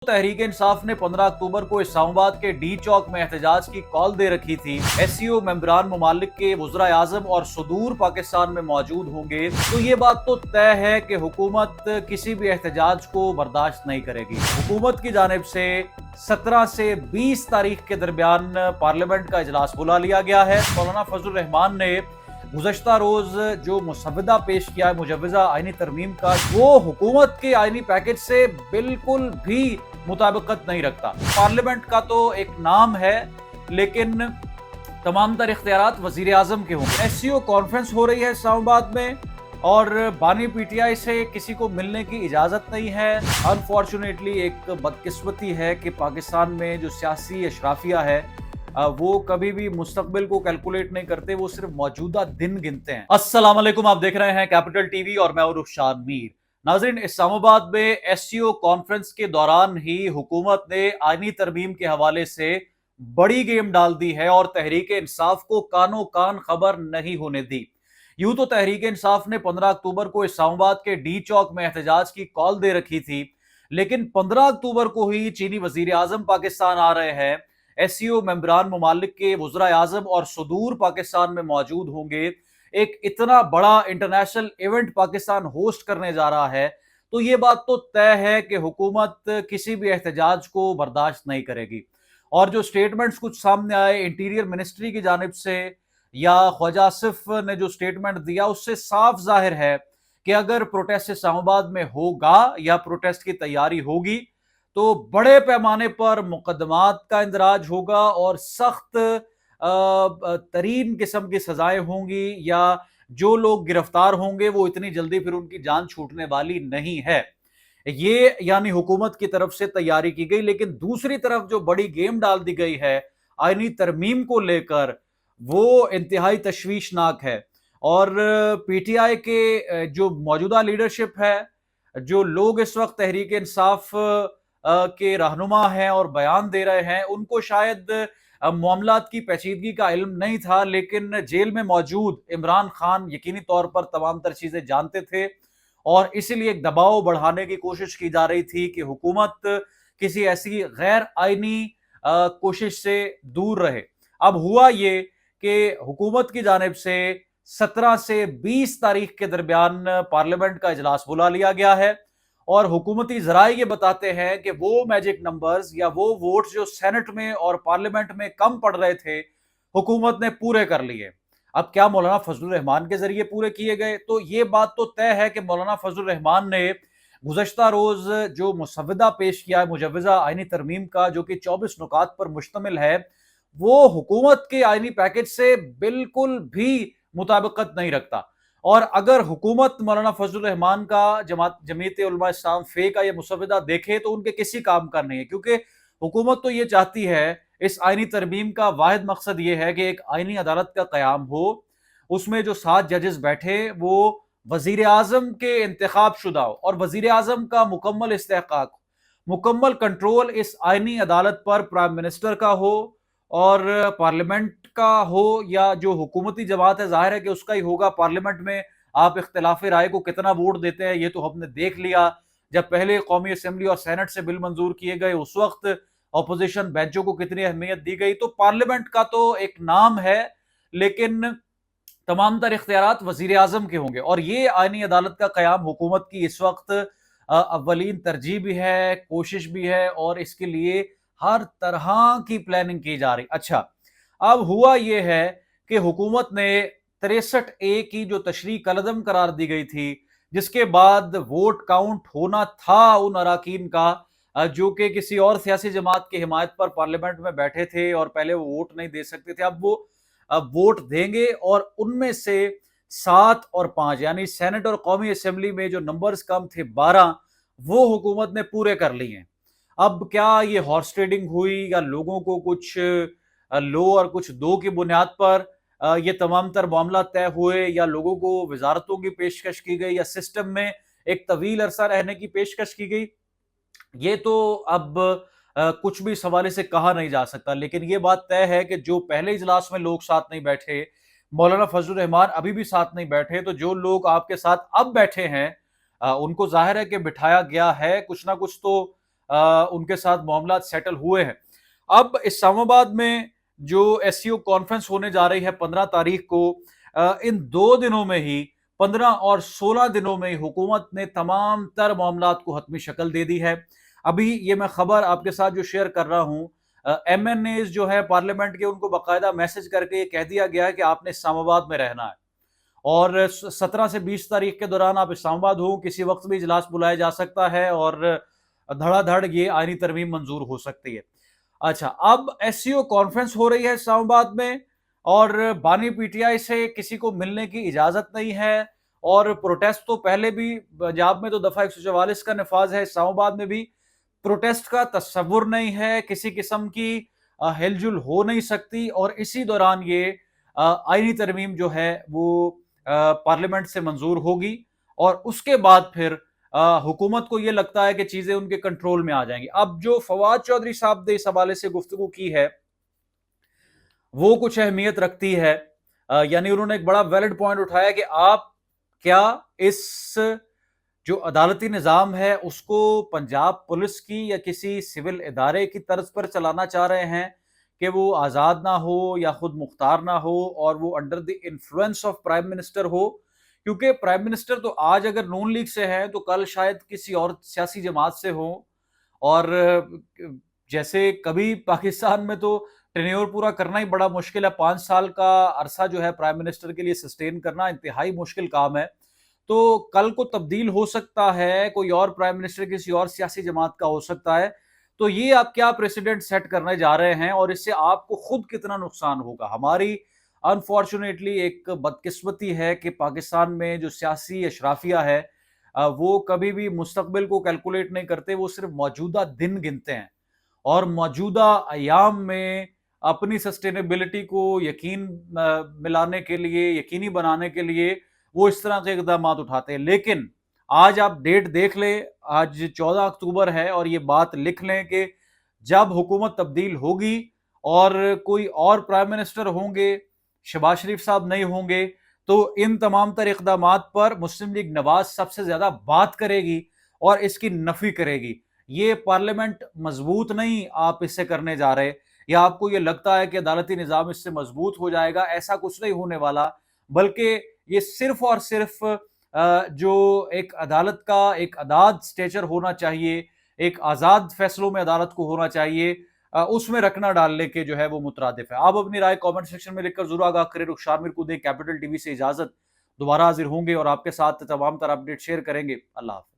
तहरीक इंसाफ ने 15 अक्टूबर को इस्लामाबाद के डी चौक में एहतजाज की कॉल दे रखी थी। एससीओ मेंबरान मुमालिक के वज़रा आज़म और सुदूर पाकिस्तान में मौजूद होंगे, तो ये बात तो तय है कि हुकूमत किसी भी एहतजाज को बर्दाश्त नहीं करेगी। हुकूमत की जानिब से 17 से 20 तारीख के दरमियान पार्लियामेंट का इजलास बुला लिया गया है। मौलाना फजल रहमान ने गुज़श्ता रोज जो मुसव्वदा पेश किया है मुजव्वज़ा आईनी तरमीम का, वो हुकूमत के आईनी पैकेज से बिल्कुल भी मुताबिकत नहीं रखता। पार्लियामेंट का तो एक नाम है, लेकिन तमाम तर इख्तियारात वज़ीर आज़म के होंगे। एससीओ कॉन्फ्रेंस हो रही है इस्लामाबाद में और बानी पीटीआई से किसी को मिलने की इजाज़त नहीं है। अनफॉर्चुनेटली एक बदकिस्मती है कि पाकिस्तान में जो सियासी अशराफिया है वो कभी भी मुस्तकबिल को कैलकुलेट नहीं करते, वो सिर्फ मौजूदा दिन गिनते हैं। अस्सलाम वालेकुम, आप देख रहे हैं कैपिटल टीवी और मैं रुखसार मीर। नाज़रीन, इस्लामाबाद में एससीओ कॉन्फ्रेंस के दौरान ही हुकूमत ने आईनी तरमीम के हवाले से बड़ी गेम डाल दी है और तहरीक इंसाफ को कानो कान खबर नहीं होने दी। यूं तो तहरीक इंसाफ ने 15 अक्टूबर को इस्लामाबाद के डी चौक में एहतजाज की कॉल दे रखी थी, लेकिन 15 अक्टूबर को ही चीनी वजीर आजम पाकिस्तान आ रहे हैं। एससीओ मेंबरान मुमालिक के वज़रा आज़म और सुदूर पाकिस्तान में मौजूद होंगे। एक इतना बड़ा इंटरनेशनल इवेंट पाकिस्तान होस्ट करने जा रहा है, तो ये बात तो तय है कि हुकूमत किसी भी एहतजाज को बर्दाश्त नहीं करेगी। और जो स्टेटमेंट्स कुछ सामने आए इंटीरियर मिनिस्ट्री की जानिब से या ख्वाजा आसिफ ने जो स्टेटमेंट दिया, उससे साफ जाहिर है कि अगर प्रोटेस्ट इस्लामाबाद में होगा या प्रोटेस्ट की तैयारी होगी तो बड़े पैमाने पर मुकदमात का इंदराज होगा और सख्त तरीन किस्म की सजाएं होंगी, या जो लोग गिरफ्तार होंगे वो इतनी जल्दी फिर उनकी जान छूटने वाली नहीं है। ये यानी हुकूमत की तरफ से तैयारी की गई। लेकिन दूसरी तरफ जो बड़ी गेम डाल दी गई है आईनी तरमीम को लेकर, वो इंतहाई तशवीशनाक है। और पीटीआई के जो मौजूदा लीडरशिप है, जो लोग इस वक्त तहरीक इंसाफ के रहनुमा हैं और बयान दे रहे हैं, उनको शायद मामलात की पेचीदगी का इल्म नहीं था, लेकिन जेल में मौजूद इमरान खान यकीनी तौर पर तमाम तर चीजें जानते थे और इसीलिए एक दबाव बढ़ाने की कोशिश की जा रही थी कि हुकूमत किसी ऐसी गैर आईनी कोशिश से दूर रहे। अब हुआ ये कि हुकूमत की जानिब से 17 से 20 तारीख के दरमियान पार्लियामेंट का इजलास बुला लिया गया है और हुकूमती जराए ये बताते हैं कि वो मैजिक नंबर्स या वो वोट्स जो सेनेट में और पार्लियामेंट में कम पड़ रहे थे, हुकूमत ने पूरे कर लिए। अब क्या मौलाना फजल रहमान के जरिए पूरे किए गए? तो ये बात तो तय है कि मौलाना फजल रहमान ने गुज़श्ता रोज जो मुसव्वदा पेश किया है मुजव्वज़ा आईनी तरमीम का, जो कि 24 नुकात पर मुश्तमिल है, वो हुकूमत के आईनी पैकेज से बिल्कुल भी मुताबिकत नहीं रखता। और अगर हुकूमत मौलाना फजल रहमान का जमीयत उलमा इस्लाम फे का ये मुसव्वदा देखे तो उनके किसी काम का नहीं है, क्योंकि हुकूमत तो ये चाहती है, इस आईनी तरमीम का वाहिद मकसद ये है कि एक आईनी अदालत का क़याम हो, उसमें जो 7 जजेस बैठे वो वजीर आजम के इंतखाब शुदा हो और वजीर आजम का मुकम्मल इस्तेहकाक, मुकम्मल कंट्रोल इस आईनी अदालत पर प्राइम मिनिस्टर का हो और पार्लियामेंट का हो, या जो हुकूमती जमात है जाहिर है कि उसका ही होगा। पार्लियामेंट में आप इख्तिलाफ राय को कितना वोट देते हैं ये तो हमने देख लिया। जब पहले कौमी असेंबली और सेनेट से बिल मंजूर किए गए उस वक्त अपोजिशन बेंचों को कितनी अहमियत दी गई। तो पार्लियामेंट का तो एक नाम है, लेकिन तमाम तर इख्तियारात वजीर आजम के होंगे और ये आईनी अदालत का क़याम हुकूमत की इस वक्त अव्वलीन तरजीह भी है, कोशिश भी है और इसके लिए हर तरह की प्लानिंग की जा रही। अच्छा, अब हुआ ये है कि हुकूमत ने 63A की जो तशरीह कलअदम करार दी गई थी, जिसके बाद वोट काउंट होना था उन अराकीन का जो कि किसी और सियासी जमात की हिमायत पर पार्लियामेंट में बैठे थे और पहले वो वोट नहीं दे सकते थे, अब वोट देंगे और उनमें से 7 और 5 यानी सेनेट और कौमी असेंबली में जो नंबर्स कम थे 12, वो हुकूमत ने पूरे कर लिए हैं। अब क्या ये हॉर्स ट्रेडिंग हुई या लोगों को कुछ लो और कुछ दो की बुनियाद पर ये तमाम तर मामला तय हुए, या लोगों को वजारतों की पेशकश की गई, या सिस्टम में एक तवील अरसा रहने की पेशकश की गई, ये तो अब कुछ भी इस हवाले से कहा नहीं जा सकता। लेकिन ये बात तय है कि जो पहले इजलास में लोग साथ नहीं बैठे, मौलाना फजल रहमान अभी भी साथ नहीं बैठे, तो जो लोग आपके साथ अब बैठे हैं उनको जाहिर है कि बिठाया गया है, कुछ ना कुछ तो उनके साथ मामलात सेटल हुए हैं। अब इस्लामाबाद में जो एससीओ कॉन्फ्रेंस होने जा रही है 15 तारीख को, इन 2 दिनों में ही 15 और 16 दिनों में ही हुकूमत ने तमाम तर मामलात को हतमी शक्ल दे दी है। अभी ये मैं खबर आपके साथ जो शेयर कर रहा हूँ, MNAs जो है पार्लियामेंट के, उनको बाकायदा मैसेज करके ये कह दिया गया है कि आपने इस्लामाबाद में रहना है और 17 से 20 तारीख के दौरान आप इस्लामाबाद हो, किसी वक्त भी इजलास बुलाया जा सकता है और धड़ाधड़ ये आईनी तरमीम मंजूर हो सकती है। अच्छा, अब एससीओ कॉन्फ्रेंस हो रही है इस्लामाबाद में और बानी पीटीआई से किसी को मिलने की इजाजत नहीं है और प्रोटेस्ट तो पहले भी पंजाब में तो दफा 144 का नफाज है, इस्लामाबाद में भी प्रोटेस्ट का तस्वुर नहीं है, किसी किस्म की हिलजुल हो नहीं सकती और इसी दौरान ये आईनी तरमीम जो है वो पार्लियामेंट से मंजूर होगी और उसके बाद फिर हुकूमत को ये लगता है कि चीजें उनके कंट्रोल में आ जाएंगी। अब जो फवाद चौधरी साहब ने इस हवाले से गुफ्तगू की है वो कुछ अहमियत रखती है। यानी उन्होंने एक बड़ा वैलिड पॉइंट उठाया कि आप क्या इस जो अदालती निज़ाम है उसको पंजाब पुलिस की या किसी सिविल इदारे की तर्ज पर चलाना चाह रहे हैं कि वो आज़ाद ना हो या खुद मुख्तार ना हो और वो under the influence of prime minister हो, क्योंकि प्राइम मिनिस्टर तो आज अगर नून लीग से है तो कल शायद किसी और सियासी जमात से हो और जैसे कभी पाकिस्तान में तो टेन्योर पूरा करना ही बड़ा मुश्किल है, 5 साल का अरसा जो है प्राइम मिनिस्टर के लिए सस्टेन करना इंतहाई मुश्किल काम है। तो कल को तब्दील हो सकता है, कोई और प्राइम मिनिस्टर किसी और सियासी जमात का हो सकता है। तो ये आप क्या प्रेसिडेंट सेट करने जा रहे हैं और इससे आपको खुद कितना नुकसान होगा। हमारी अनफॉर्चुनेटली एक बदकिस्मती है कि पाकिस्तान में जो सियासी अशराफिया है वो कभी भी मुस्तकबिल को कैलकुलेट नहीं करते, वो सिर्फ मौजूदा दिन गिनते हैं और मौजूदा अयाम में अपनी सस्टेनेबिलिटी को यकीन मिलाने के लिए, यकीनी बनाने के लिए वो इस तरह के इकदाम उठाते हैं। लेकिन आज आप डेट देख लें, आज 14 अक्टूबर है और ये बात लिख लें कि जब हुकूमत तब्दील होगी और कोई और प्राइम मिनिस्टर होंगे, शहबाज शरीफ साहब नहीं होंगे, तो इन तमाम तर इकदामात पर मुस्लिम लीग नवाज सबसे ज्यादा बात करेगी और इसकी नफी करेगी। ये पार्लियामेंट मजबूत नहीं आप इससे करने जा रहे, या आपको ये लगता है कि अदालती निज़ाम इससे मजबूत हो जाएगा, ऐसा कुछ नहीं होने वाला। बल्कि ये सिर्फ और सिर्फ जो एक अदालत का एक आज़ाद स्टेचर होना चाहिए, एक आज़ाद फैसलों में अदालत को होना चाहिए, उसमें रखना डालने के जो है वो मुतरादिफ है। आप अपनी राय कमेंट सेक्शन में लिखकर जरूर आगाह करें। रुखसार मीर को दें कैपिटल टीवी से इजाजत, दोबारा हाजिर होंगे और आपके साथ तमाम तरह अपडेट शेयर करेंगे। अल्लाह हाफ़िज़।